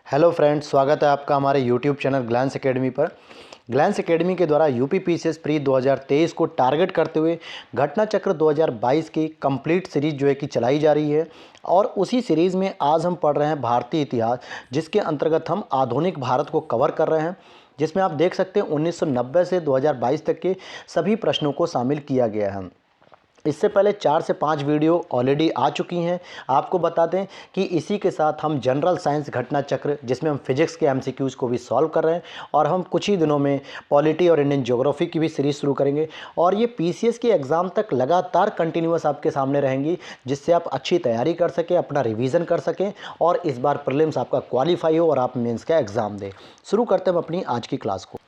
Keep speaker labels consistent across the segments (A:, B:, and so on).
A: Hello friends, स्वागत है आपका हमारे यूट्यूब चैनल ग्लैंस एकेडमी पर। ग्लैंस एकेडमी के द्वारा यूपी पीसीएस प्री 2023 को टारगेट करते हुए घटना चक्र 2022 की कंप्लीट सीरीज जो है कि चलाई जा रही है। और उसी सीरीज़ में आज हम पढ़ रहे हैं भारतीय इतिहास, जिसके अंतर्गत हम आधुनिक भारत को कवर कर रहे हैं, जिसमें आप देख सकते हैं 1990 से 2022 तक के सभी प्रश्नों को शामिल किया गया है। इससे पहले 4 से 5 वीडियो ऑलरेडी आ चुकी हैं। आपको बता दें कि इसी के साथ हम जनरल साइंस घटना चक्र, जिसमें हम फिजिक्स के एमसीक्यूज़ को भी सॉल्व कर रहे हैं, और हम कुछ ही दिनों में पॉलिटी और इंडियन ज्योग्राफी की भी सीरीज़ शुरू करेंगे। और ये पीसीएस के एग्ज़ाम तक लगातार कंटिन्यूअस आपके सामने रहेंगी, जिससे आप अच्छी तैयारी कर सकें, अपना रिवीजन कर सकें और इस बार प्रीलिम्स आपका क्वालिफाई हो और आप मेंस का एग्ज़ाम दें। शुरू करते हैं अपनी आज की क्लास को।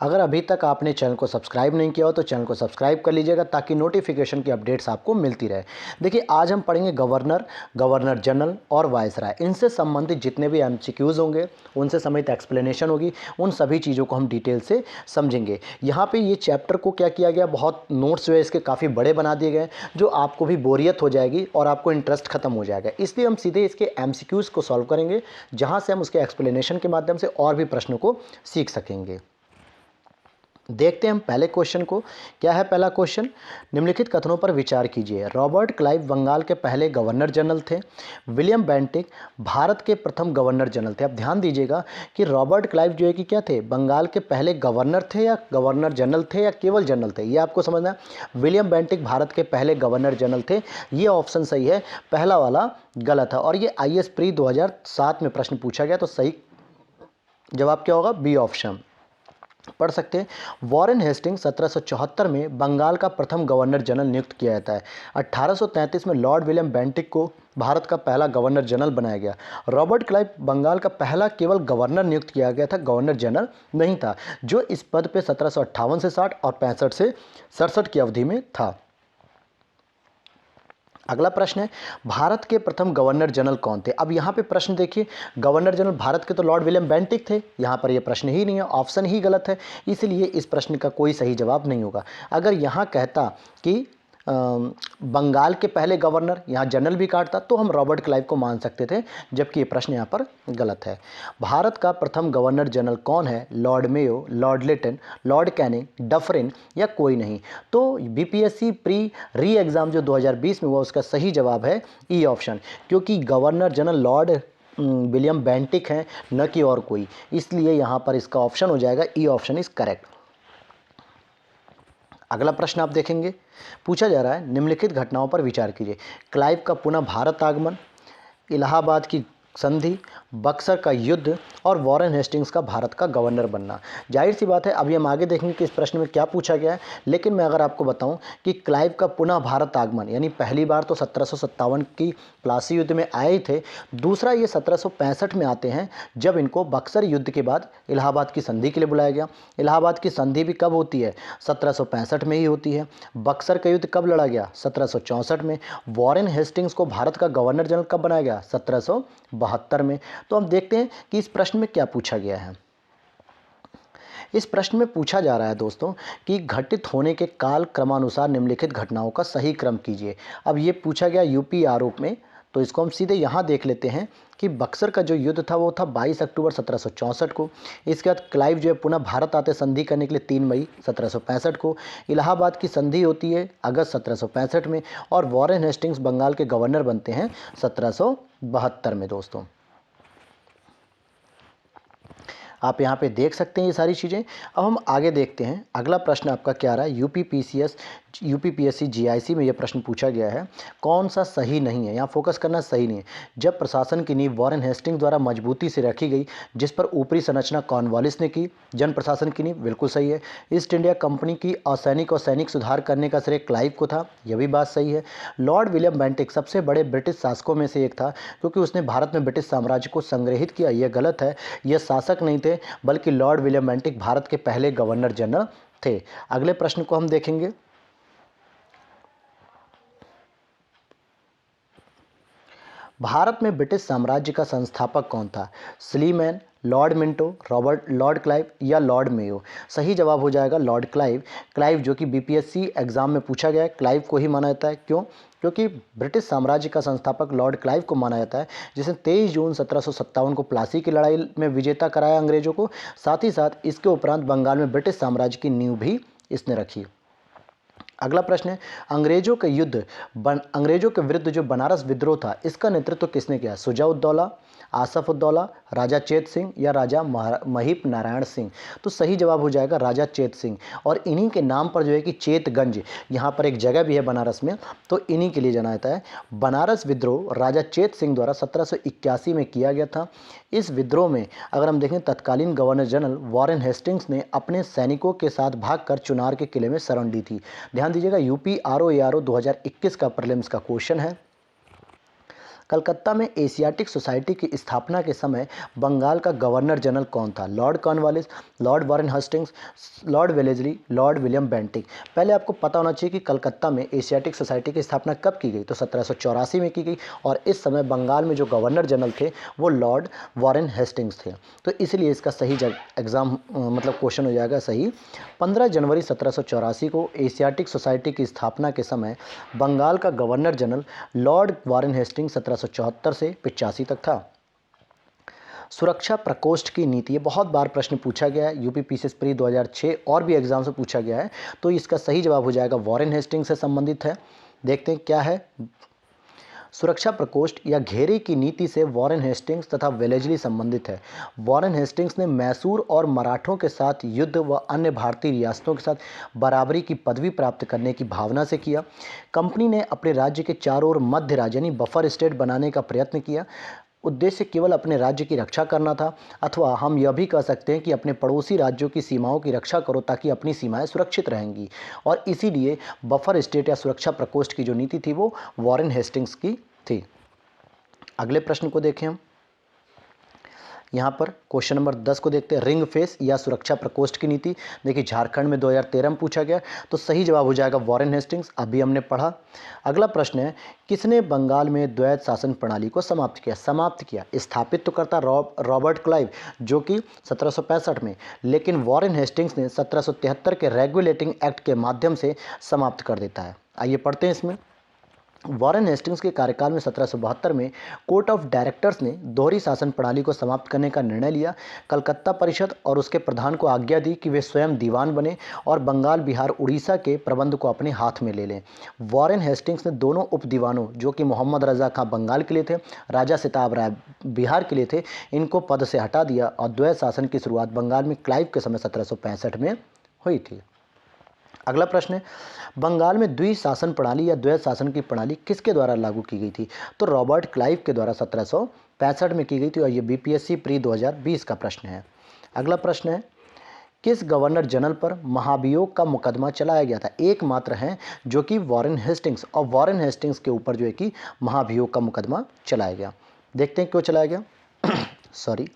A: अगर अभी तक आपने चैनल को सब्सक्राइब नहीं किया हो तो चैनल को सब्सक्राइब कर लीजिएगा, ताकि नोटिफिकेशन की अपडेट्स आपको मिलती रहे। देखिए, आज हम पढ़ेंगे गवर्नर, गवर्नर जनरल और वायसराय। इनसे संबंधित जितने भी एमसीक्यूज़ होंगे, उनसे समेत एक्सप्लेनेशन होगी, उन सभी चीज़ों को हम डिटेल से समझेंगे। यहाँ पे ये चैप्टर को क्या किया गया, बहुत नोट्स जो है इसके काफ़ी बड़े बना दिए गए, जो आपको भी बोरियत हो जाएगी और आपको इंटरेस्ट खत्म हो जाएगा। इसलिए हम सीधे इसके एमसीक्यूज़ को सॉल्व करेंगे, जहाँ से हम उसके एक्सप्लेनेशन के माध्यम से और भी प्रश्नों को सीख सकेंगे। देखते हैं हम पहले क्वेश्चन को। क्या है पहला क्वेश्चन? निम्नलिखित कथनों पर विचार कीजिए। रॉबर्ट क्लाइव बंगाल के पहले गवर्नर जनरल थे। विलियम बेंटिक भारत के प्रथम गवर्नर जनरल थे। अब ध्यान दीजिएगा कि रॉबर्ट क्लाइव जो है कि क्या थे, बंगाल के पहले गवर्नर थे या गवर्नर जनरल थे या केवल जनरल थे, ये आपको समझना है। विलियम बेंटिक भारत के पहले गवर्नर जनरल थे, ये ऑप्शन सही है। पहला वाला गलत है, और ये आईएएस प्री 2007 में प्रश्न पूछा गया, तो सही जवाब क्या होगा? B option. पढ़ सकते हैं। वॉरेन हेस्टिंग्स 1774 में बंगाल का प्रथम गवर्नर जनरल नियुक्त किया जाता है। 1833 में लॉर्ड विलियम बेंटिक को भारत का पहला गवर्नर जनरल बनाया गया। रॉबर्ट क्लाइव बंगाल का पहला केवल गवर्नर नियुक्त किया गया था, गवर्नर जनरल नहीं था, जो इस पद पे 1758 से 60 और 65 से 67 की अवधि में था। अगला प्रश्न है, भारत के प्रथम गवर्नर जनरल कौन थे? अब यहाँ पे प्रश्न देखिए, गवर्नर जनरल भारत के तो लॉर्ड विलियम बेंटिक थे, यहाँ पर ये प्रश्न ही नहीं है, ऑप्शन ही गलत है, इसलिए इस प्रश्न का कोई सही जवाब नहीं होगा। अगर यहाँ कहता कि बंगाल के पहले गवर्नर, यहाँ जनरल भी काटता, तो हम रॉबर्ट क्लाइव को मान सकते थे, जबकि ये प्रश्न यहाँ पर गलत है। भारत का प्रथम गवर्नर जनरल कौन है? Lord Mayo, Lord Lytton, Lord Canning, Dufferin या कोई नहीं? तो बीपीएससी प्री री एग्ज़ाम जो 2020 में हुआ, उसका सही जवाब है ई ऑप्शन, क्योंकि governor general Lord William Bentinck हैं, न कि और कोई, इसलिए यहाँ पर इसका ऑप्शन हो जाएगा ई ऑप्शन इज़ करेक्ट। अगला प्रश्न आप देखेंगे, पूछा जा रहा है, निम्नलिखित घटनाओं पर विचार कीजिए। क्लाइव का पुनः भारत आगमन, इलाहाबाद की संधि, बक्सर का युद्ध और वॉरेन हेस्टिंग्स का भारत का गवर्नर बनना। जाहिर सी बात है, अभी हम आगे देखेंगे कि इस प्रश्न में क्या पूछा गया है, लेकिन मैं अगर आपको बताऊं कि क्लाइव का पुनः भारत आगमन, यानी पहली बार तो 1757 की प्लासी युद्ध में आए ही थे, दूसरा ये 1765 में आते हैं, जब इनको बक्सर युद्ध के बाद इलाहाबाद की संधि के लिए बुलाया गया। इलाहाबाद की संधि भी कब होती है? 1765 में ही होती है। बक्सर का युद्ध कब लड़ा गया? 1764 में। वॉरेन हेस्टिंग्स को भारत का गवर्नर जनरल कब बनाया गया? 1772 में। तो हम देखते हैं कि इस प्रश्न में क्या पूछा गया है। इस प्रश्न में पूछा जा रहा है दोस्तों कि घटित होने के काल क्रमानुसार निम्नलिखित घटनाओं का सही क्रम कीजिए। अब ये पूछा गया यूपी आरोप में, तो इसको हम सीधे यहाँ देख लेते हैं कि बक्सर का जो युद्ध था वो था 22 अक्टूबर 1764 को। इसके बाद क्लाइव जो है पुनः भारत आते संधि करने के लिए 3 मई 1765 को। इलाहाबाद की संधि होती है अगस्त 1765 में, और वॉरेन हेस्टिंग्स बंगाल के गवर्नर बनते हैं 1772 में। दोस्तों, आप यहाँ पे देख सकते हैं ये सारी चीज़ें। अब हम आगे देखते हैं, अगला प्रश्न आपका क्या रहा है। यूपीपीएससी जीआईसी में ये प्रश्न पूछा गया है, कौन सा सही नहीं है? यहाँ फोकस करना सही नहीं है। जब प्रशासन की नींव वॉरेन हेस्टिंग्स द्वारा मजबूती से रखी गई, जिस पर ऊपरी संरचना कॉर्नवालिस ने की, जन प्रशासन की नींव, बिल्कुल सही है। ईस्ट इंडिया कंपनी की असैनिक और सैनिक सुधार करने का श्रेय क्लाइव को था, यह भी बात सही है। लॉर्ड विलियम बेंटिक सबसे बड़े ब्रिटिश शासकों में से एक था, क्योंकि उसने भारत में ब्रिटिश साम्राज्य को संग्रहित किया, यह गलत है। यह शासक नहीं थे, बल्कि लॉर्ड विलियम बेंटिक भारत के पहले गवर्नर जनरल थे। अगले प्रश्न को हम देखेंगे। भारत में ब्रिटिश साम्राज्य का संस्थापक कौन था? Sleeman, Lord Minto, Robert Lord Clive या लॉर्ड मेयो? सही जवाब हो जाएगा लॉर्ड क्लाइव। क्लाइव जो कि बीपीएससी एग्जाम में पूछा गया है, क्लाइव को ही माना जाता है। क्यों? क्योंकि ब्रिटिश साम्राज्य का संस्थापक लॉर्ड क्लाइव को माना जाता है, जिसने 23 जून 1757 को प्लासी की लड़ाई में विजेता कराया अंग्रेजों को। साथ ही साथ इसके उपरांत बंगाल में ब्रिटिश साम्राज्य की नींव भी इसने रखी। अगला प्रश्न है, अंग्रेजों के विरुद्ध जो बनारस विद्रोह था, इसका नेतृत्व किसने किया? सुजा-उद-दौला, आसफ-उद-दौला, राजा चेत सिंह या राजा महीप नारायण सिंह? तो सही जवाब हो जाएगा राजा चेत सिंह। और इन्हीं के नाम पर जो है कि चेतगंज, यहाँ पर एक जगह भी है बनारस में, तो इन्हीं के लिए जाना जाता है। बनारस विद्रोह राजा चेत सिंह द्वारा 1781 में किया गया था। इस विद्रोह में अगर हम देखें, तत्कालीन गवर्नर जनरल वॉरेन हेस्टिंग्स ने अपने सैनिकों के साथ भागकर चुनार के किले में शरण ली थी। ध्यान दीजिएगा, यूपी आरओ 2021 का प्रीलिम्स का क्वेश्चन है। कलकत्ता में एशियाटिक सोसाइटी की स्थापना के समय बंगाल का गवर्नर जनरल कौन था? Lord Cornwallis, Lord Warren Hastings, Lord Wellesley, Lord William Bentinck? पहले आपको पता होना चाहिए कि कलकत्ता में एशियाटिक सोसाइटी की स्थापना कब की गई, तो 1784 में की गई। और इस समय बंगाल में जो गवर्नर जनरल थे वो लॉर्ड वॉरेन हेस्टिंग्स थे। तो इसलिए इसका सही एग्जाम मतलब क्वेश्चन हो जाएगा सही। 15 जनवरी 1784 को एशियाटिक सोसाइटी की स्थापना के समय बंगाल का governor general Lord Warren Hastings 1774 से 85 तक था। सुरक्षा प्रकोष्ठ की नीति, ये बहुत बार प्रश्न पूछा गया है, यूपी पीसीएस प्री 2006 और भी एग्जाम से पूछा गया है। तो इसका सही जवाब हो जाएगा वॉरेन हेस्टिंग्स से संबंधित है। देखते हैं क्या है। सुरक्षा प्रकोष्ठ या घेरे की नीति से वॉरेन हेस्टिंग्स तथा वेलेस्ली संबंधित है। वॉरेन हेस्टिंग्स ने मैसूर और मराठों के साथ युद्ध व अन्य भारतीय रियासतों के साथ बराबरी की पदवी प्राप्त करने की भावना से किया। कंपनी ने अपने राज्य के चारों ओर मध्य राज्य यानी बफर स्टेट बनाने का प्रयत्न किया। उद्देश्य केवल अपने राज्य की रक्षा करना था, अथवा हम यह भी कह सकते हैं कि अपने पड़ोसी राज्यों की सीमाओं की रक्षा करो ताकि अपनी सीमाएं सुरक्षित रहेंगी। और इसीलिए बफर स्टेट या सुरक्षा प्रकोष्ठ की जो नीति थी वो वॉरेन हेस्टिंग्स की थी। अगले प्रश्न को देखें हम। यहाँ पर क्वेश्चन नंबर 10 को देखते हैं, रिंग फेस या सुरक्षा प्रकोष्ठ की नीति। देखिए, झारखंड में 2013 में पूछा गया, तो सही जवाब हो जाएगा वॉरेन हेस्टिंग्स, अभी हमने पढ़ा। अगला प्रश्न है, किसने बंगाल में द्वैत शासन प्रणाली को समाप्त किया? स्थापित तो करता रॉबर्ट क्लाइव जो कि 1765 में, लेकिन वॉरेन हेस्टिंग्स ने 1773 के रेगुलेटिंग एक्ट के माध्यम से समाप्त कर देता है। आइए पढ़ते हैं इसमें। वॉरेन हेस्टिंग्स के कार्यकाल में 1772 में कोर्ट ऑफ डायरेक्टर्स ने दोहरी शासन प्रणाली को समाप्त करने का निर्णय लिया। कलकत्ता परिषद और उसके प्रधान को आज्ञा दी कि वे स्वयं दीवान बने और बंगाल, बिहार, उड़ीसा के प्रबंध को अपने हाथ में ले लें। वॉरेन हेस्टिंग्स ने दोनों उप दीवानों, जो कि मोहम्मद रजा खां बंगाल के लिए थे, राजा सिताब राय बिहार के लिए थे, इनको पद से हटा दिया और द्वैत शासन की शुरुआत बंगाल में क्लाइव के समय 1765 में हुई थी। अगला प्रश्न है, बंगाल में द्विशासन प्रणाली या द्वैत शासन की प्रणाली किसके द्वारा लागू की गई थी? तो रॉबर्ट क्लाइव के द्वारा 1765 में की गई थी और ये बीपीएससी प्री 2020 का प्रश्न है। अगला प्रश्न है, किस गवर्नर जनरल पर महाभियोग का मुकदमा चलाया गया था? एकमात्र हैं जो कि वॉरेन हेस्टिंग्स, और वॉरेन हेस्टिंग्स के ऊपर जो है कि महाभियोग का मुकदमा चलाया गया। देखते हैं क्यों चलाया गया। सॉरी,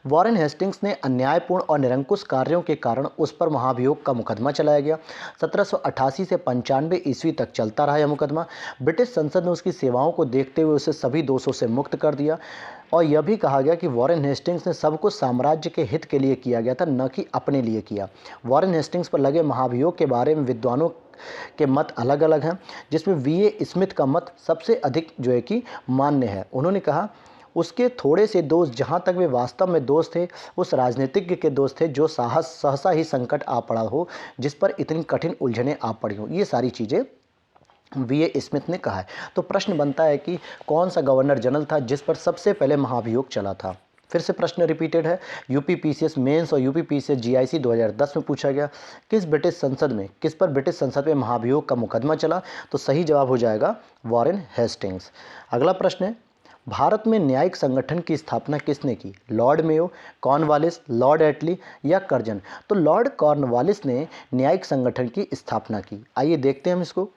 A: वॉरेन हेस्टिंग्स ने अन्यायपूर्ण और निरंकुश कार्यों के कारण उस पर महाभियोग का मुकदमा चलाया गया। 1788 से 95 ईस्वी तक चलता रहा यह मुकदमा। ब्रिटिश संसद ने उसकी सेवाओं को देखते हुए उसे सभी दोषों से मुक्त कर दिया और यह भी कहा गया कि वॉरेन हेस्टिंग्स ने सब कुछ साम्राज्य के हित के लिए किया गया था, न कि अपने लिए किया। वॉरेन हेस्टिंग्स पर लगे महाभियोग के बारे में विद्वानों के मत अलग अलग हैं, जिसमें वीए स्मिथ का मत सबसे अधिक जो है कि मान्य है। उन्होंने कहा, उसके थोड़े से दोस्त, जहाँ तक वे वास्तव में दोस्त थे, उस राजनीतिज्ञ के दोस्त थे जो सहसा ही संकट आ पड़ा हो, जिस पर इतनी कठिन उलझनें आ पड़ी हो। ये सारी चीज़ें वीए स्मिथ ने कहा है। तो प्रश्न बनता है कि कौन सा गवर्नर जनरल था जिस पर सबसे पहले महाभियोग चला था? फिर से प्रश्न रिपीटेड है, यूपी पीसीएस मेंस और यूपी पीसीएस जीआईसी 2010 में पूछा गया, किस पर ब्रिटिश संसद में महाभियोग का मुकदमा चला? तो सही जवाब हो जाएगा वॉरेन हेस्टिंग्स। अगला प्रश्न है, भारत में न्यायिक संगठन की स्थापना किसने की? लॉर्ड मेयो, कॉर्नवालिस, लॉर्ड एटली या कर्जन? तो लॉर्ड कॉर्नवालिस ने न्यायिक संगठन की स्थापना की। आइए देखते हैं हम इसको।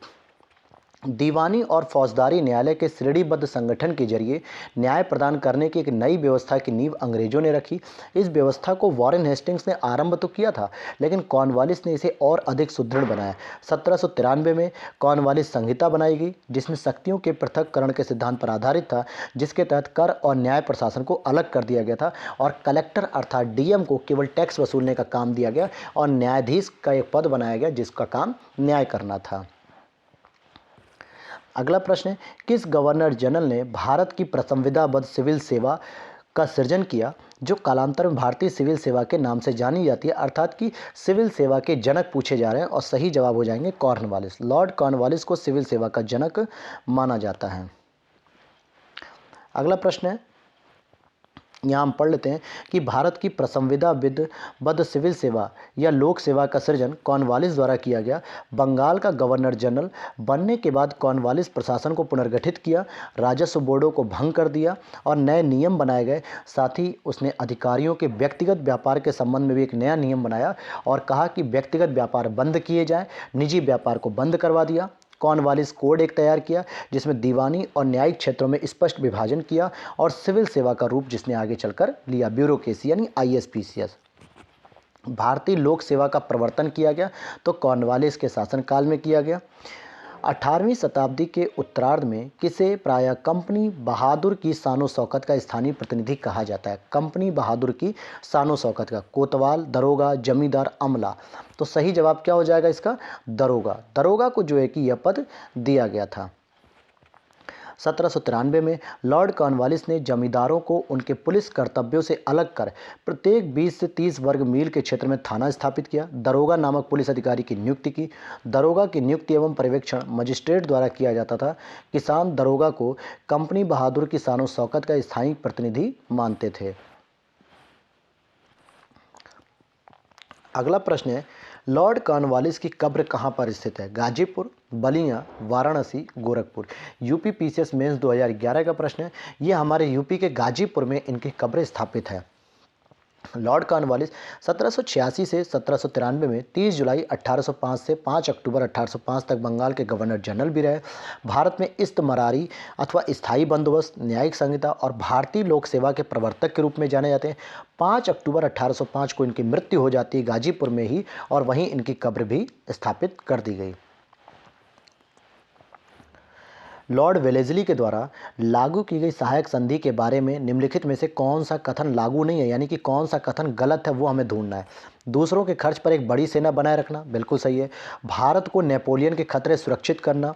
A: दीवानी और फौजदारी न्यायालय के श्रेणीबद्ध संगठन के जरिए न्याय प्रदान करने की एक नई व्यवस्था की नींव अंग्रेजों ने रखी। इस व्यवस्था को वॉरेन हेस्टिंग्स ने आरंभ तो किया था, लेकिन कॉर्नवालिस ने इसे और अधिक सुदृढ़ बनाया। 1793 में कॉर्नवालिस संहिता बनाई गई, जिसमें शक्तियों के पृथक्करण के सिद्धांत पर आधारित था, जिसके तहत कर और न्याय प्रशासन को अलग कर दिया गया था और कलेक्टर अर्थात डीएम को केवल टैक्स वसूलने का काम दिया गया और न्यायाधीश का एक पद बनाया गया जिसका काम न्याय करना था। अगला प्रश्न है, किस गवर्नर जनरल ने भारत की प्रसंविधाबद्ध सिविल सेवा का सृजन किया, जो कालांतर में भारतीय सिविल सेवा के नाम से जानी जाती है? अर्थात कि सिविल सेवा के जनक पूछे जा रहे हैं और सही जवाब हो जाएंगे कॉर्नवालिस। लॉर्ड कॉर्नवालिस को सिविल सेवा का जनक माना जाता है। अगला प्रश्न है, यहाँ हम पढ़ लेते हैं कि भारत की प्रसंविधाबद्ध सिविल सेवा या लोक सेवा का सृजन कॉर्नवालिस द्वारा किया गया। बंगाल का गवर्नर जनरल बनने के बाद कॉर्नवालिस प्रशासन को पुनर्गठित किया, राजस्व बोर्डों को भंग कर दिया और नए नियम बनाए गए। साथ ही उसने अधिकारियों के व्यक्तिगत व्यापार के संबंध में भी एक नया नियम बनाया और कहा कि व्यक्तिगत व्यापार बंद किए जाएं, निजी व्यापार को बंद करवा दिया। कॉर्नवालिस कोड एक तैयार किया जिसमें दीवानी और न्यायिक क्षेत्रों में स्पष्ट विभाजन किया और सिविल सेवा का रूप जिसने आगे चलकर लिया ब्यूरोक्रेसी यानी आईएसपीसीएस। भारतीय लोक सेवा का प्रवर्तन किया गया तो कॉर्नवालिस के शासनकाल में किया गया। 18वीं शताब्दी के उत्तरार्ध में किसे प्रायः कंपनी बहादुर की शानो शौकत का स्थानीय प्रतिनिधि कहा जाता है? कंपनी बहादुर की शानो शौकत का कोतवाल, दरोगा, जमींदार, अमला। तो सही जवाब क्या हो जाएगा इसका? दरोगा। दरोगा को जो है कि यह पद दिया गया था। 1793 में लॉर्ड कॉर्नवालिस ने जमींदारों को उनके पुलिस कर्तव्यों से अलग कर प्रत्येक 20 से 30 वर्ग मील के क्षेत्र में थाना स्थापित किया। दरोगा नामक पुलिस अधिकारी की नियुक्ति की। दरोगा की नियुक्ति एवं पर्यवेक्षण मजिस्ट्रेट द्वारा किया जाता था। किसान दरोगा को कंपनी बहादुर की शानो शौकत का स्थायी प्रतिनिधि मानते थे। अगला प्रश्न है, लॉर्ड कॉर्नवालिस की कब्र कहाँ पर स्थित है? Ghazipur, Ballia, Varanasi, Gorakhpur. UP PCS mains 2011 का प्रश्न है। ये हमारे यूपी के गाजीपुर में इनकी कब्र स्थापित है। लॉर्ड कॉर्नवालिस 1786 से 1793 में 30 जुलाई 1805 से 5 अक्टूबर 1805 तक बंगाल के गवर्नर जनरल भी रहे। भारत में इस्तमरारी अथवा स्थायी बंदोबस्त, न्यायिक संहिता और भारतीय लोक सेवा के प्रवर्तक के रूप में जाने जाते हैं। 5 अक्टूबर 1805 को इनकी मृत्यु हो जाती है गाजीपुर में ही और वहीं इनकी कब्र भी स्थापित कर दी गई। लॉर्ड वेलेस्ली के द्वारा लागू की गई सहायक संधि के बारे में निम्नलिखित में से कौन सा कथन लागू नहीं है, यानी कि कौन सा कथन गलत है वो हमें ढूंढना है। दूसरों के खर्च पर एक बड़ी सेना बनाए रखना, बिल्कुल सही है। भारत को नेपोलियन के खतरे सुरक्षित करना,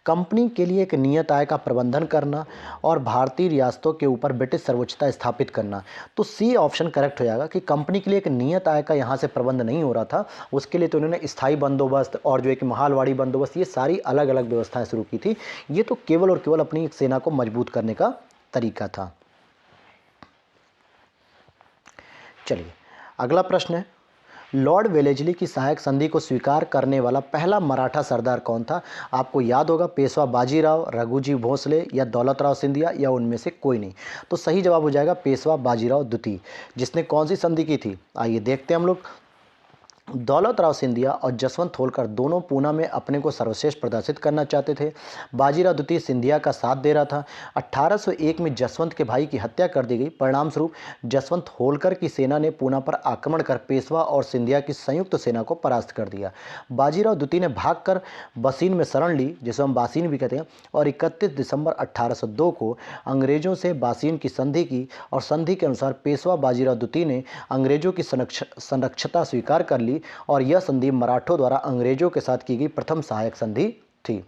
A: कंपनी के लिए एक नियत आय का प्रबंधन करना और भारतीय रियासतों के ऊपर ब्रिटिश सर्वोच्चता स्थापित करना। तो सी ऑप्शन करेक्ट हो जाएगा कि कंपनी के लिए एक नियत आय का यहाँ से प्रबंध नहीं हो रहा था, उसके लिए तो उन्होंने स्थायी बंदोबस्त और जो है कि महालवाड़ी बंदोबस्त, ये सारी अलग अलग व्यवस्थाएं शुरू की थी। ये तो केवल और केवल अपनी सेना को मजबूत करने का तरीका था। चलिए अगला प्रश्न है, लॉर्ड वेलेस्ली की सहायक संधि को स्वीकार करने वाला पहला मराठा सरदार कौन था? आपको याद होगा पेशवा बाजीराव, रघुजी भोसले या दौलतराव सिंधिया या उनमें से कोई नहीं। तो सही जवाब हो जाएगा पेशवा बाजीराव द्वितीय। जिसने कौन सी संधि की थी? आइए देखते हैं हम लोग। दौलतराव सिंधिया और जसवंत होलकर दोनों पूना में अपने को सर्वश्रेष्ठ प्रदर्शित करना चाहते थे। बाजीराव द्वितीय सिंधिया का साथ दे रहा था। 1801 में जसवंत के भाई की हत्या कर दी गई। परिणाम स्वरूप जसवंत होलकर की सेना ने पूना पर आक्रमण कर पेशवा और सिंधिया की संयुक्त सेना को परास्त कर दिया। बाजीराव द्वितीय ने भागकर बसीन में शरण ली, जिसे हम बासीन भी कहते हैं, और 31 दिसंबर 1802 को अंग्रेजों से बासीन की संधि की और संधि के अनुसार पेशवा बाजीराव द्वितीय ने अंग्रेजों की संरक्षता स्वीकार कर ली और यह संधि मराठों द्वारा अंग्रेजों के साथ की गई प्रथम सहायक संधि थी।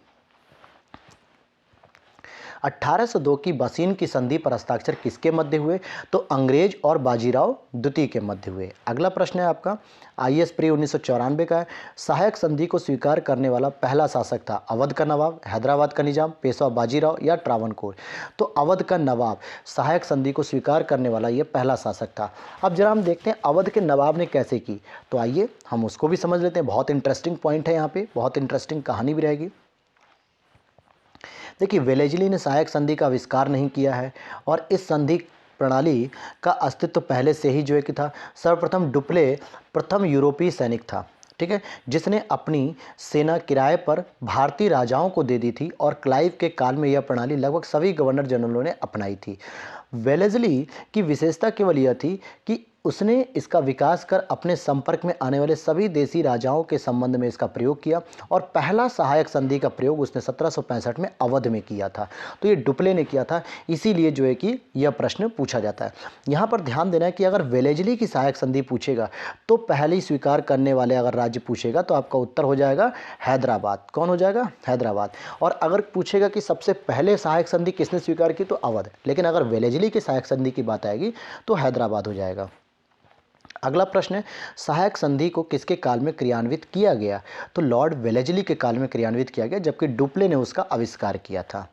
A: 1802 की बसीन की संधि पर हस्ताक्षर किसके मध्य हुए? तो अंग्रेज और बाजीराव द्वितीय के मध्य हुए। अगला प्रश्न है आपका आईएएस प्री 1994 का है। सहायक संधि को स्वीकार करने वाला पहला शासक था? अवध का नवाब, हैदराबाद का निजाम, पेशवा बाजीराव या ट्रावनकोर? तो अवध का नवाब सहायक संधि को स्वीकार करने वाला यह पहला शासक था। अब जरा हम देखते हैं अवध के नवाब ने कैसे की, तो आइए हम उसको भी समझ लेते हैं। बहुत इंटरेस्टिंग पॉइंट है यहाँ पे, बहुत इंटरेस्टिंग कहानी भी रहेगी। देखिए वेलेस्ली ने सहायक संधि का आविष्कार नहीं किया है और इस संधि प्रणाली का अस्तित्व पहले से ही जो है कि था। सर्वप्रथम डुप्ले प्रथम यूरोपीय सैनिक था। ठीक है, जिसने अपनी सेना किराए पर भारतीय राजाओं को दे दी थी और क्लाइव के काल में यह प्रणाली लगभग सभी गवर्नर जनरलों ने अपनाई थी। वेलेज़ली की विशेषता केवल यह थी कि उसने इसका विकास कर अपने संपर्क में आने वाले सभी देसी राजाओं के संबंध में इसका प्रयोग किया और पहला सहायक संधि का प्रयोग उसने 1765 में अवध में किया था। तो ये डुप्ले ने किया था, इसीलिए जो है कि यह प्रश्न पूछा जाता है। यहाँ पर ध्यान देना है कि अगर वेलेज़ली की सहायक संधि पूछेगा तो पहले स्वीकार करने वाले अगर राज्य पूछेगा तो आपका उत्तर हो जाएगा हैदराबाद। कौन हो जाएगा? हैदराबाद। और अगर पूछेगा कि सबसे पहले सहायक संधि किसने स्वीकार की तो अवध, लेकिन अगर वेलेज़ली की सहायक संधि की बात आएगी तो हैदराबाद हो जाएगा। अगला प्रश्न है, सहायक संधि को किसके काल में क्रियान्वित किया गया? तो लॉर्ड वेलेज़ली के काल में क्रियान्वित किया गया, जबकि डुप्ले ने उसका आविष्कार किया था।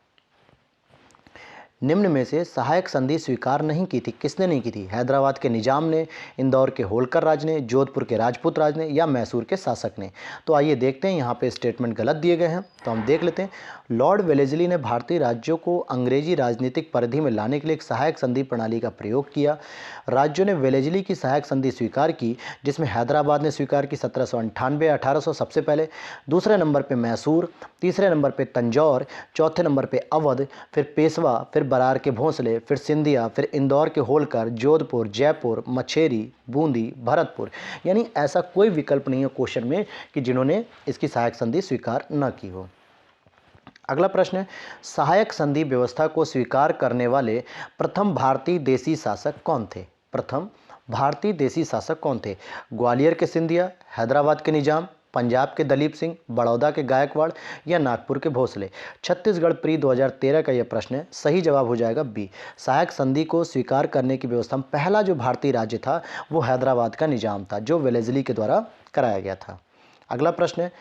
A: निम्न में से सहायक संधि स्वीकार नहीं की थी, किसने नहीं की थी? हैदराबाद के निजाम ने, इंदौर के होलकर राज ने, जोधपुर के राजपूत राज ने या मैसूर के शासक ने? तो आइए देखते हैं, यहाँ पे स्टेटमेंट गलत दिए गए हैं तो हम देख लेते हैं। लॉर्ड वेलेज़ली ने भारतीय राज्यों को अंग्रेजी राजनीतिक परिधि में लाने के लिए एक सहायक संधि प्रणाली का प्रयोग किया। राज्यों ने वेलेज़ली की सहायक संधि स्वीकार की, जिसमें हैदराबाद ने स्वीकार की 1798 1800 सबसे पहले, दूसरे नंबर पे मैसूर, तीसरे नंबर पे तंजौर, चौथे नंबर पे अवध, फिर पेशवा, फिर बरार के भोंसले, फिर सिंधिया, फिर इंदौर के होलकर, जोधपुर, जयपुर, मछेरी, बूंदी, भरतपुर। यानी ऐसा कोई विकल्प नहीं है क्वेश्चन में कि जिन्होंने इसकी सहायक संधि स्वीकार न की हो। अगला प्रश्न है, सहायक संधि व्यवस्था को स्वीकार करने वाले प्रथम भारतीय देसी शासक कौन थे? प्रथम भारतीय देसी शासक कौन थे? ग्वालियर के सिंधिया, हैदराबाद के निजाम, पंजाब के दलीप सिंह, बड़ौदा के गायकवाड़ या नागपुर के भोसले? छत्तीसगढ़ प्री 2013 का यह प्रश्न है, सही जवाब हो जाएगा बी। सहायक संधि को स्वीकार करने की व्यवस्था में पहला जो भारतीय राज्य था वो हैदराबाद का निजाम था, जो वेलेज़ली के द्वारा कराया गया था। अगला प्रश्न है,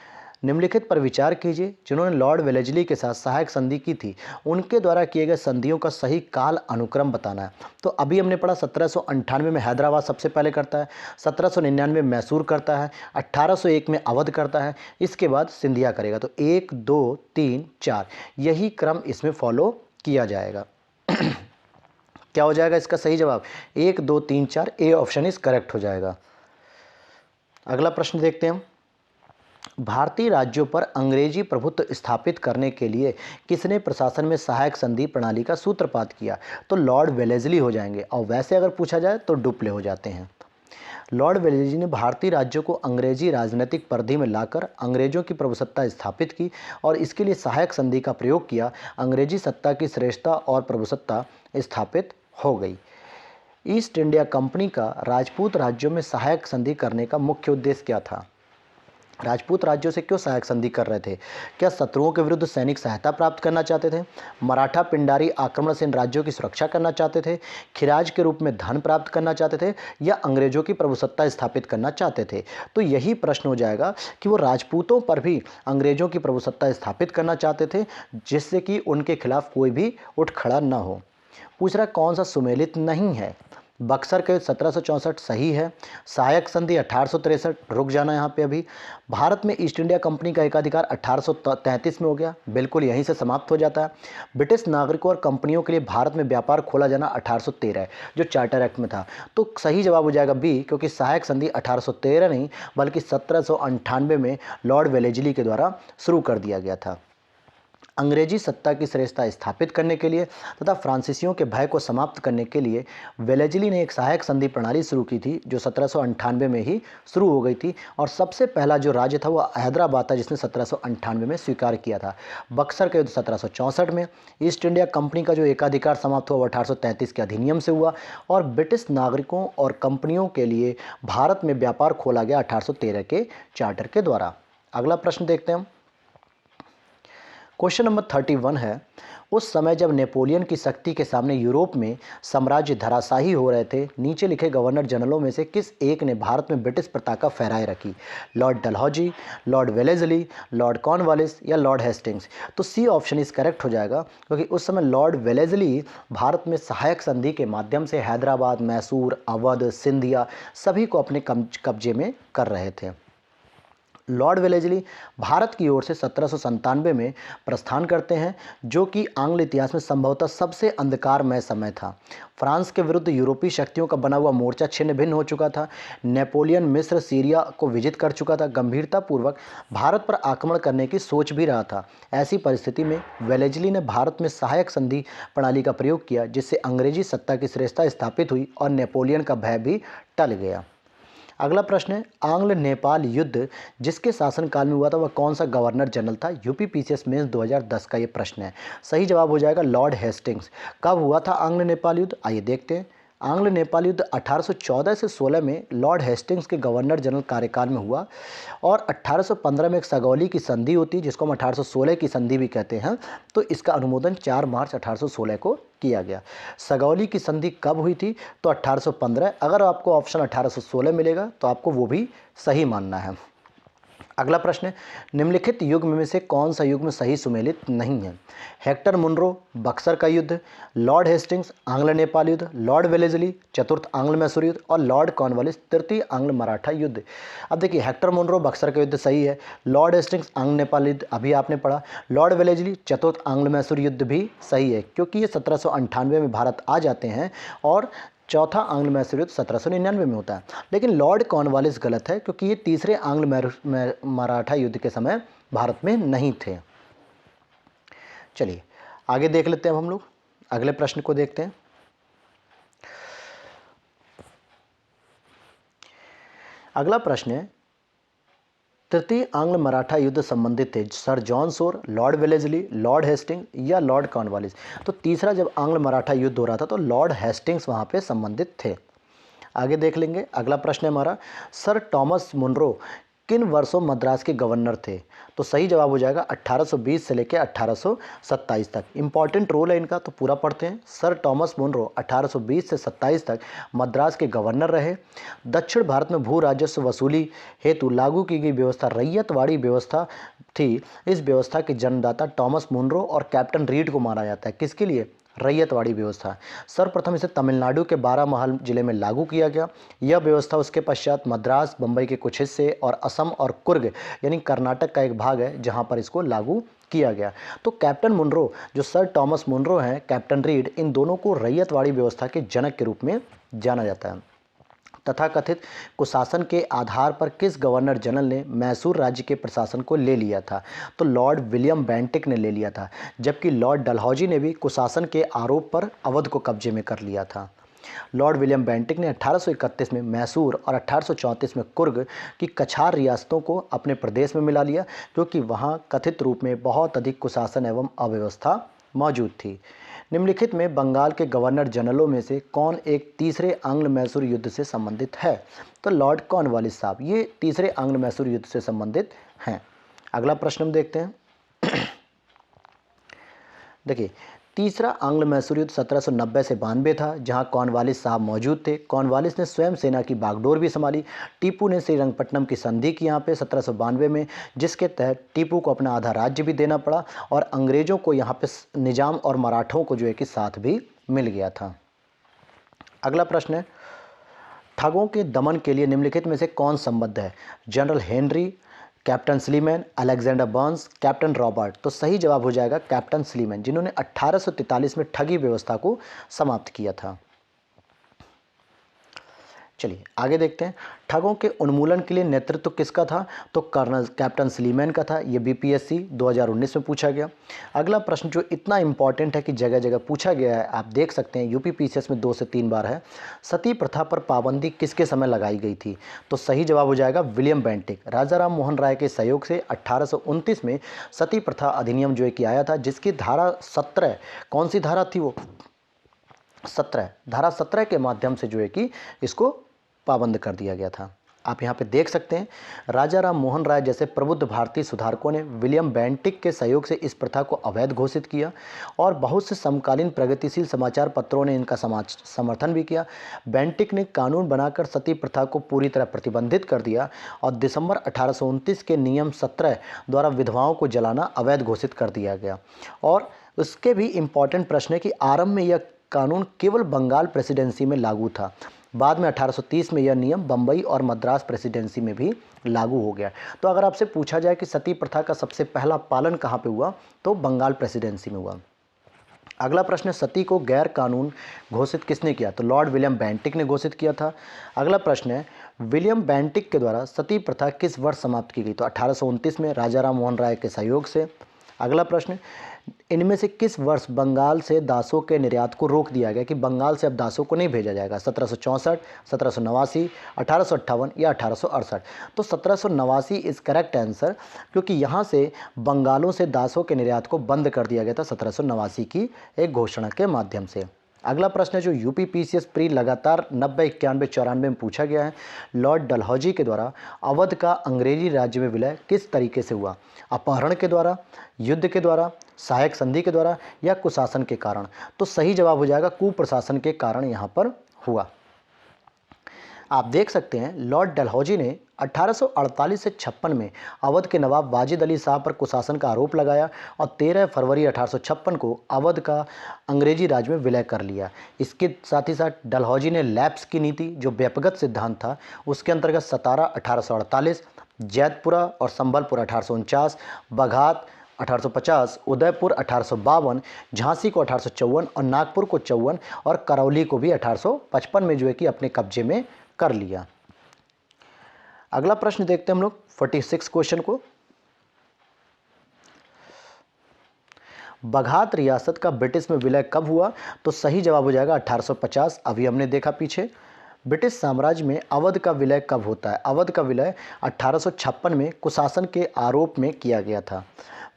A: निम्नलिखित पर विचार कीजिए, जिन्होंने लॉर्ड वेलेज़ली के साथ सहायक संधि की थी उनके द्वारा किए गए संधियों का सही काल अनुक्रम बताना है। तो अभी हमने पढ़ा 1798 में हैदराबाद सबसे पहले करता है, 1799 में मैसूर करता है, 1801 में अवध करता है, इसके बाद सिंधिया करेगा। तो 1 2 3 4 यही क्रम इसमें फॉलो किया जाएगा। क्या हो जाएगा इसका सही जवाब? 1 2 3 4, ए ऑप्शन इज करेक्ट हो जाएगा। अगला प्रश्न देखते हैं, भारतीय राज्यों पर अंग्रेजी प्रभुत्व स्थापित करने के लिए किसने प्रशासन में सहायक संधि प्रणाली का सूत्रपात किया? तो लॉर्ड वेलेज़ली हो जाएंगे, और वैसे अगर पूछा जाए तो डुप्ले हो जाते हैं। लॉर्ड वेलेज़ली ने भारतीय राज्यों को अंग्रेजी राजनीतिक परिधि में लाकर अंग्रेजों की प्रभुसत्ता स्थापित की और इसके लिए सहायक संधि का प्रयोग किया। अंग्रेजी सत्ता की श्रेष्ठता और प्रभुसत्ता स्थापित हो गई। ईस्ट इंडिया कंपनी का राजपूत राज्यों में सहायक संधि करने का मुख्य उद्देश्य क्या था? राजपूत राज्यों से क्यों सहायक संधि कर रहे थे? क्या शत्रुओं के विरुद्ध सैनिक सहायता प्राप्त करना चाहते थे? मराठा पिंडारी आक्रमण से इन राज्यों की सुरक्षा करना चाहते थे? खिराज के रूप में धन प्राप्त करना चाहते थे? या अंग्रेजों की प्रभुसत्ता स्थापित करना चाहते थे? तो यही प्रश्न हो जाएगा कि वो राजपूतों पर भी अंग्रेजों की प्रभुसत्ता स्थापित करना चाहते थे, जिससे कि उनके खिलाफ कोई भी उठ खड़ा न हो। पूछ रहा कौन सा सुमेलित नहीं है? बक्सर के 1764 सही है। सहायक संधि 1863, रुक जाना यहाँ पे अभी। भारत में ईस्ट इंडिया कंपनी का एकाधिकार 1833 में हो गया, बिल्कुल यहीं से समाप्त हो जाता है। ब्रिटिश नागरिकों और कंपनियों के लिए भारत में व्यापार खोला जाना 1813 है, जो चार्टर एक्ट में था। तो सही जवाब हो जाएगा बी, क्योंकि सहायक संधि 1813 नहीं बल्कि 1798 में लॉर्ड वेलेज़ली के द्वारा शुरू कर दिया गया था। अंग्रेजी सत्ता की श्रेष्ठता स्थापित करने के लिए तथा फ्रांसीसियों के भय को समाप्त करने के लिए वेलेज़ली ने एक सहायक संधि प्रणाली शुरू की थी, जो 1798 में ही शुरू हो गई थी। और सबसे पहला जो राज्य था वो हैदराबाद था, जिसने 1798 में स्वीकार किया था। बक्सर का युद्ध 1764 में, ईस्ट इंडिया कंपनी का जो एकाधिकार समाप्त हुआ वो 1833 के अधिनियम से हुआ, और ब्रिटिश नागरिकों और कंपनियों के लिए भारत में व्यापार खोला गया 1813 के चार्टर के द्वारा। अगला प्रश्न देखते हैं हम। क्वेश्चन नंबर 31 है, उस समय जब नेपोलियन की शक्ति के सामने यूरोप में साम्राज्य धराशायी हो रहे थे, नीचे लिखे गवर्नर जनरलों में से किस एक ने भारत में ब्रिटिश पताका फहराए रखी? Lord Dalhousie, Lord Wellesley, Lord Cornwallis या लॉर्ड हेस्टिंग्स? तो सी ऑप्शन इस करेक्ट हो जाएगा, क्योंकि उस समय लॉर्ड वेलेज़ली भारत में सहायक संधि के माध्यम से हैदराबाद, मैसूर, अवध, सिंधिया सभी को अपने कब्जे में कर रहे थे। लॉर्ड वेलेस्ली भारत की ओर से 1797 में प्रस्थान करते हैं, जो कि आंग्ल इतिहास में संभवतः सबसे अंधकारमय समय था। फ्रांस के विरुद्ध यूरोपीय शक्तियों का बना हुआ मोर्चा छिन्न भिन्न हो चुका था। नेपोलियन मिस्र सीरिया को विजित कर चुका था, गंभीरतापूर्वक भारत पर आक्रमण करने की सोच भी रहा था। ऐसी परिस्थिति में वेलेस्ली ने भारत में सहायक संधि प्रणाली का प्रयोग किया, जिससे अंग्रेजी सत्ता की श्रेष्ठता स्थापित हुई और नेपोलियन का भय भी टल गया। अगला प्रश्न है, आंग्ल नेपाल युद्ध जिसके शासनकाल में हुआ था वह कौन सा गवर्नर जनरल था? यूपीपीसीएस मेंस 2010 का ये प्रश्न है। सही जवाब हो जाएगा लॉर्ड हेस्टिंग्स। कब हुआ था आंग्ल नेपाल युद्ध? आइए देखते हैं। आंग्ल नेपाल युद्ध 1814 से 16 में लॉर्ड हेस्टिंग्स के गवर्नर जनरल कार्यकाल में हुआ और 1815 में एक सगौली की संधि होती है, जिसको हम 1816 की संधि भी कहते हैं। तो इसका अनुमोदन 4 मार्च 1816 को किया गया। सगौली की संधि कब हुई थी? तो 1815। अगर आपको ऑप्शन 1816 मिलेगा तो आपको वो भी सही मानना है। अगला प्रश्न है, निम्नलिखित युग्म में से कौन सा युग्म सही सुमेलित नहीं है? हेक्टर मुनरो बक्सर का युद्ध, लॉर्ड हेस्टिंग्स आंग्ल नेपाल युद्ध, लॉर्ड वेलेस्ली चतुर्थ आंग्ल मैसूर युद्ध और लॉर्ड कॉर्नवालिस तृतीय आंग्ल मराठा युद्ध। अब देखिए, हेक्टर मुनरो बक्सर का युद्ध सही है, लॉर्ड हेस्टिंग्स आंग्ल नेपाल युद्ध अभी आपने पढ़ा, लॉर्ड वेलेस्ली चतुर्थ आंग्ल मैसूर युद्ध भी सही है, क्योंकि ये 1798 में भारत आ जाते हैं और चौथा आंग्ल मैसूर युद्ध 1799 में होता है। लेकिन लॉर्ड कॉर्नवालिस गलत है, क्योंकि ये तीसरे आंग्ल मराठा युद्ध के समय भारत में नहीं थे। चलिए आगे देख लेते हैं हम लोग, अगले प्रश्न को देखते हैं। अगला प्रश्न है, तृतीय आंग्ल मराठा युद्ध संबंधित थे sir John Shore, Lord Wellesley, Lord Hastings या लॉर्ड कॉर्नवालिस? तो तीसरा जब आंग्ल मराठा युद्ध हो रहा था तो लॉर्ड हेस्टिंग्स वहाँ पे संबंधित थे। आगे देख लेंगे। अगला प्रश्न है हमारा, सर टॉमस मुनरो किन वर्षों मद्रास के गवर्नर थे? तो सही जवाब हो जाएगा 1820 से लेकर 1827 तक। इंपॉर्टेंट रोल है इनका, तो पूरा पढ़ते हैं। सर टॉमस मुनरो 1820 से 27 तक मद्रास के गवर्नर रहे। दक्षिण भारत में भू राजस्व वसूली हेतु लागू की गई व्यवस्था रैयतवाड़ी व्यवस्था थी। इस व्यवस्था के जन्मदाता टॉमस मुनरो और कैप्टन रीड को माना जाता है। किसके लिए? रैयतवाड़ी व्यवस्था। सर्वप्रथम इसे तमिलनाडु के बारामहल जिले में लागू किया गया। यह व्यवस्था उसके पश्चात मद्रास, बम्बई के कुछ हिस्से और असम और कुर्ग यानी कर्नाटक का एक भाग है जहां पर इसको लागू किया गया। तो कैप्टन मुनरो, जो सर टॉमस मुनरो हैं, कैप्टन रीड, इन दोनों को रैयतवाड़ी व्यवस्था के जनक के रूप में जाना जाता है। तथाकथित कुशासन के आधार पर किस गवर्नर जनरल ने मैसूर राज्य के प्रशासन को ले लिया था? तो लॉर्ड विलियम बेंटिक ने ले लिया था, जबकि लॉर्ड डलहौजी ने भी कुशासन के आरोप पर अवध को कब्जे में कर लिया था। लॉर्ड विलियम बेंटिक ने 1831 में मैसूर और 1834 में कुर्ग की कछार रियासतों को अपने प्रदेश में मिला लिया, क्योंकि वहां कथित रूप में बहुत अधिक कुशासन एवं अव्यवस्था मौजूद थी। निम्नलिखित में बंगाल के गवर्नर जनरलों में से कौन एक तीसरे आंग्ल मैसूर युद्ध से संबंधित है? तो लॉर्ड कॉर्नवालिस साहब ये तीसरे आंग्ल मैसूर युद्ध से संबंधित हैं। अगला प्रश्न हम देखते हैं। देखिए, तीसरा आंग्ल मैसूर युद्ध 1790 से 92 था, जहां कॉर्नवालिस साहब मौजूद थे। कॉर्नवालिस ने स्वयं सेना की बागडोर भी संभाली। टीपू ने श्रीरंगपट्टनम की संधि की यहाँ पे 1792 में, जिसके तहत टीपू को अपना आधा राज्य भी देना पड़ा और अंग्रेजों को यहाँ पे निजाम और मराठों को जो है कि साथ भी मिल गया था। अगला प्रश्न है, ठगों के दमन के लिए निम्नलिखित में से कौन संबद्ध है? General Henry, captain Sleeman, Alexander Burns, captain Robert? तो सही जवाब हो जाएगा कैप्टन स्लीमैन, जिन्होंने 1843 में ठगी व्यवस्था को समाप्त किया था। चलिए आगे देखते हैं। ठगों के उन्मूलन के लिए नेतृत्व किसका था? तो कर्नल कैप्टन स्लीमैन का था। ये बीपीएससी 2019 में पूछा गया। अगला प्रश्न जो इतना इंपॉर्टेंट है कि जगह जगह पूछा गया है, आप देख सकते हैं यूपीपीसीएस में 2 से 3 बार है। सती प्रथा पर पाबंदी किसके समय लगाई गई थी? तो सही जवाब हो जाएगा विलियम बेंटिक। राजा राम मोहन राय के सहयोग से 1829 में सती प्रथा अधिनियम जो है कि आया था, जिसकी धारा 17, कौन सी धारा थी वो? 17, धारा 17 के माध्यम से जो है कि इसको पाबंद कर दिया गया था। आप यहाँ पे देख सकते हैं, राजा राम मोहन राय जैसे प्रबुद्ध भारतीय सुधारकों ने विलियम बेंटिक के सहयोग से इस प्रथा को अवैध घोषित किया और बहुत से समकालीन प्रगतिशील समाचार पत्रों ने इनका समर्थन भी किया। बेंटिक ने कानून बनाकर सती प्रथा को पूरी तरह प्रतिबंधित कर दिया और दिसंबर 1829 के नियम 17 द्वारा विधवाओं को जलाना अवैध घोषित कर दिया गया। और उसके भी इम्पॉर्टेंट प्रश्न है कि आरंभ में यह कानून केवल बंगाल प्रेसिडेंसी में लागू था। बाद में 1830 में यह नियम बम्बई और मद्रास प्रेसिडेंसी में भी लागू हो गया। तो अगर आपसे पूछा जाए कि सती प्रथा का सबसे पहला पालन कहाँ पे हुआ, तो बंगाल प्रेसिडेंसी में हुआ। अगला प्रश्न है, सती को गैर कानून घोषित किसने किया? तो लॉर्ड विलियम बेंटिक ने घोषित किया था। अगला प्रश्न है, विलियम बेंटिक के द्वारा सती प्रथा किस वर्ष समाप्त की गई? तो 1829 में राजा राम मोहन राय के सहयोग से। अगला प्रश्न, इनमें से किस वर्ष बंगाल से दासों के निर्यात को रोक दिया गया कि बंगाल से अब दासों को नहीं भेजा जाएगा? 1764, 1789, 1858 या 1868? तो 1789 इज़ करेक्ट आंसर, क्योंकि यहाँ से बंगालों से दासों के निर्यात को बंद कर दिया गया था 1789 की एक घोषणा के माध्यम से। अगला प्रश्न है जो यूपीपीसीएस प्री लगातार 90, 91, 94 में पूछा गया है, लॉर्ड डलहौजी के द्वारा अवध का अंग्रेजी राज्य में विलय किस तरीके से हुआ? अपहरण के द्वारा, युद्ध के द्वारा, सहायक संधि के द्वारा या कुशासन के कारण? तो सही जवाब हो जाएगा कुप्रशासन के कारण यहाँ पर हुआ। आप देख सकते हैं लॉर्ड डलहौजी ने 1848 से 56 में अवध के नवाब वाजिद अली शाह पर कुशासन का आरोप लगाया और 13 फरवरी 1856 को अवध का अंग्रेजी राज में विलय कर लिया। इसके साथ ही साथ डलहौजी ने लैप्स की नीति, जो व्यक्तिगत सिद्धांत था, उसके अंतर्गत सतारा 1848, जैतपुरा और संबलपुर 1849, बघात 1850, उदयपुर 1852, झांसी को 1854 और नागपुर को 54 और करौली को भी 1855 में जो है कि अपने कब्जे में कर लिया। अगला प्रश्न देखते हैं हम लोग 46 क्वेश्चन को। बघात रियासत का ब्रिटिश में विलय कब हुआ? तो सही जवाब हो जाएगा 1850। अभी हमने देखा पीछे। ब्रिटिश साम्राज्य में अवध का विलय कब होता है? अवध का विलय 1856 में कुशासन के आरोप में किया गया था।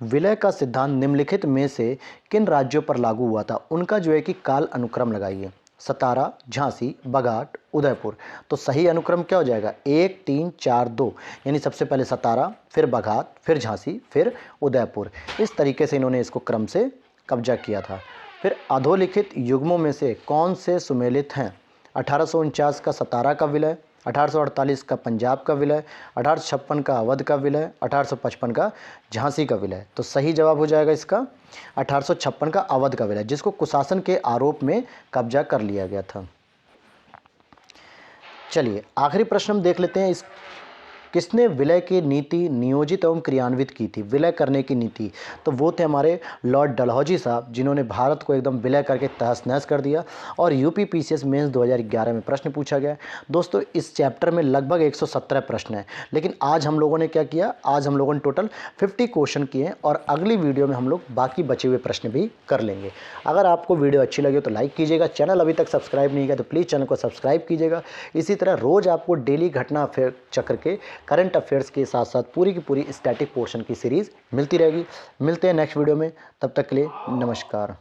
A: विलय का सिद्धांत निम्नलिखित में से किन राज्यों पर लागू हुआ था? उनका जो है कि काल अनुक्रम लगाइए। सतारा, झांसी, बघाट, उदयपुर। तो सही अनुक्रम क्या हो जाएगा? 1, 3, 4, 2, यानी सबसे पहले सतारा, फिर बघाट, फिर झांसी, फिर उदयपुर। इस तरीके से इन्होंने इसको क्रम से कब्जा किया था। फिर अधोलिखित युग्मों में से कौन से सुमेलित हैं? 1849 का सतारा का विलय, 1848 का पंजाब का विलय, 1856 का अवध का विलय, 1855 का झांसी का विलय। तो सही जवाब हो जाएगा इसका 1856 का अवध का विलय, जिसको कुशासन के आरोप में कब्जा कर लिया गया था। चलिए आखिरी प्रश्न हम देख लेते हैं। किसने विलय की नीति नियोजित एवं क्रियान्वित की थी? विलय करने की नीति, तो वो थे हमारे लॉर्ड डलहौजी साहब, जिन्होंने भारत को एकदम विलय करके तहस नहस कर दिया। और यूपीपीसीएस मेंस 2011 में प्रश्न पूछा गया। दोस्तों इस चैप्टर में लगभग 117 प्रश्न हैं, लेकिन आज हम लोगों ने क्या किया? आज हम लोगों ने टोटल 50 क्वेश्चन किए और अगली वीडियो में हम लोग बाकी बचे हुए प्रश्न भी कर लेंगे। अगर आपको वीडियो अच्छी लगे तो लाइक कीजिएगा। चैनल अभी तक सब्सक्राइब नहीं किया तो प्लीज़ चैनल को सब्सक्राइब कीजिएगा। इसी तरह रोज़ आपको डेली घटना चक्र के करंट अफेयर्स के साथ साथ पूरी की पूरी स्टैटिक पोर्शन की सीरीज़ मिलती रहेगी। मिलते हैं नेक्स्ट वीडियो में, तब तक के लिए नमस्कार।